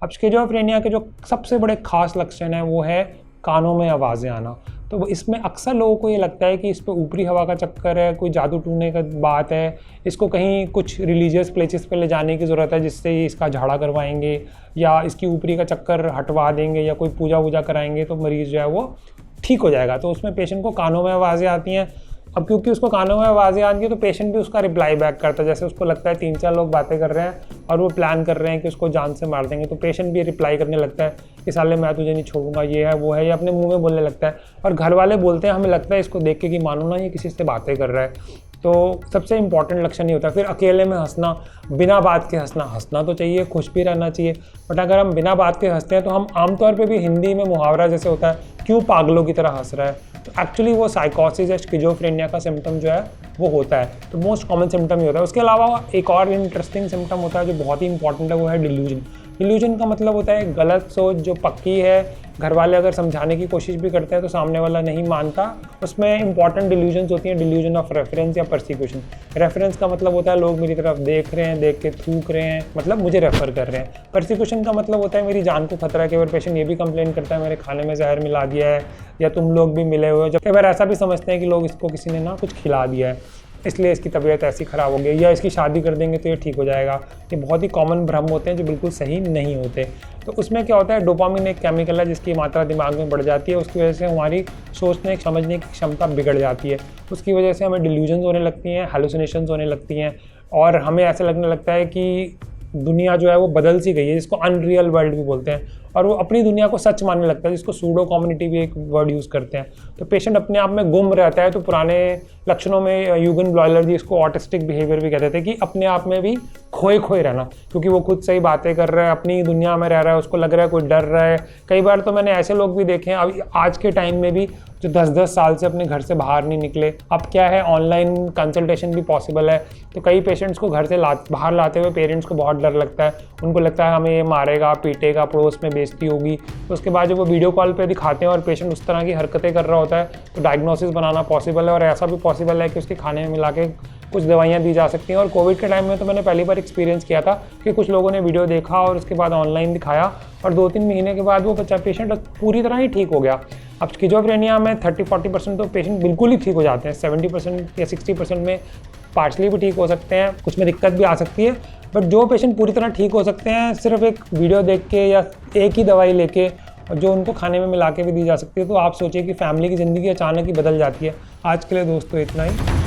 अब स्किज़ोफ्रेनिया के जो सबसे बड़े खास लक्षण हैं वो है कानों में आवाज़ें आना। तो इसमें अक्सर लोगों को ये लगता है कि इस पे ऊपरी हवा का चक्कर है, कोई जादू टूने का बात है, इसको कहीं कुछ रिलीजियस प्लेसेस पे ले जाने की ज़रूरत है जिससे इसका झाड़ा करवाएंगे या इसकी ऊपरी का चक्कर हटवा देंगे या कोई पूजा वूजा कराएंगे तो मरीज़ जो है वो ठीक हो जाएगा। तो उसमें पेशेंट को कानों में आवाज़ें आती हैं। अब क्योंकि उसको कानों में आवाज़ें आती हैं तो पेशेंट भी उसका रिप्लाई बैक करता है। जैसे उसको लगता है 3-4 लोग बातें कर रहे हैं और वो प्लान कर रहे हैं कि उसको जान से मार देंगे, तो पेशेंट भी रिप्लाई करने लगता है कि साले मैं तुझे नहीं छोड़ूंगा, ये है वो है, या अपने मुंह में बोलने लगता है। और घर वाले बोलते हैं, हमें लगता है इसको देख के कि मानो ना ये किसी से बातें कर रहा है। तो सबसे इंपॉर्टेंट लक्षण ये होता है। फिर अकेले में हंसना, बिना बात के हंसना तो चाहिए, खुश भी रहना चाहिए, बट अगर हम बिना बात के हंसते हैं तो हम आमतौर पे भी हिंदी में मुहावरा जैसे होता है, क्यों पागलों की तरह हंस रहा है, तो एक्चुअली वो साइकोसिस या स्किज़ोफ्रेनिया का सिम्टम जो है वो होता है। तो मोस्ट कॉमन सिम्टम ही होता है। उसके अलावा एक और इंटरेस्टिंग सिम्टम होता है जो बहुत ही इंपॉर्टेंट है, वो है डिल्यूजन। डिल्यूजन का मतलब होता है गलत सोच जो पक्की है, घर वाले अगर समझाने की कोशिश भी करते हैं तो सामने वाला नहीं मानता। उसमें इंपॉर्टेंट डिल्यूजन्स होती हैं, डिल्यूजन ऑफ रेफरेंस या परसिक्यूशन। रेफरेंस का मतलब होता है लोग मेरी तरफ देख रहे हैं, देख के थूक रहे हैं, मतलब मुझे रेफर कर रहे हैं। परसिक्यूशन का मतलब होता है मेरी जान को खतरा है। कई बार पेशेंट ये भी कंप्लेन करता है मेरे खाने में जहर मिला दिया है या तुम लोग भी मिले हुए हो। जब कई बार ऐसा भी समझते हैं कि लोग इसको किसी ने ना कुछ खिला दिया है इसलिए इसकी तबीयत ऐसी ख़राब हो गई, या इसकी शादी कर देंगे तो ये ठीक हो जाएगा। ये बहुत ही कॉमन भ्रम होते हैं जो बिल्कुल सही नहीं होते। तो उसमें क्या होता है, डोपामिन एक केमिकल है जिसकी मात्रा दिमाग में बढ़ जाती है। उसकी वजह से हमारी सोचने समझने की क्षमता बिगड़ जाती है। उसकी वजह से हमें डिल्यूजन्स होने लगती हैं, हैलुसिनेशंस होने लगती हैं और हमें ऐसा लगने लगता है कि दुनिया जो है वो बदल सी गई है, जिसको अनरियल वर्ल्ड भी बोलते हैं, और वो अपनी दुनिया को सच मानने लगता है, जिसको सूडो कम्युनिटी भी एक वर्ड यूज़ करते हैं। तो पेशेंट अपने आप में गुम रहता है। तो पुराने लक्षणों में यूगन ब्लॉयलर जी इसको ऑटिस्टिक बिहेवियर भी कहते थे, कि अपने आप में भी खोए रहना, क्योंकि वो खुद सही बातें कर रहा है, अपनी दुनिया में रह रहा है, उसको लग रहा है कोई डर रहा है। कई बार तो मैंने ऐसे लोग भी देखे हैं अभी आज के टाइम में भी जो 10-10 साल से अपने घर से बाहर नहीं निकले। अब क्या है, ऑनलाइन कंसल्टेशन भी पॉसिबल है, तो कई पेशेंट्स को घर से बाहर लाते हुए पेरेंट्स को बहुत डर लगता है। उनको लगता है हमें ये मारेगा, पीटेगा, पड़ोस में बेइज्जती होगी। तो उसके बाद जब वो वीडियो कॉल पे दिखाते हैं और पेशेंट उस तरह की हरकतें कर रहा होता है तो डायग्नोसिस बनाना पॉसिबल है। और ऐसा भी पॉसिबल है कि उसके खाने में मिला के कुछ दवाइयाँ दी जा सकती हैं। और कोविड के टाइम में तो मैंने पहली बार एक्सपीरियंस किया था कि कुछ लोगों ने वीडियो देखा और उसके बाद ऑनलाइन दिखाया और 2-3 महीने के बाद वो पेशेंट पूरी तरह ही ठीक हो गया। अब स्किज़ोफ्रेनिया में 30-40% तो पेशेंट बिल्कुल ही ठीक हो जाते हैं। 70% या 60% में पार्शली भी ठीक हो सकते हैं, कुछ में दिक्कत भी आ सकती है। बट जो पेशेंट पूरी तरह ठीक हो सकते हैं सिर्फ एक वीडियो देख के या एक ही दवाई लेके, जो उनको खाने में मिला के भी दी जा सकती है। तो आप सोचिए कि फैमिली की ज़िंदगी अचानक ही बदल जाती है। आज के लिए दोस्तों इतना ही।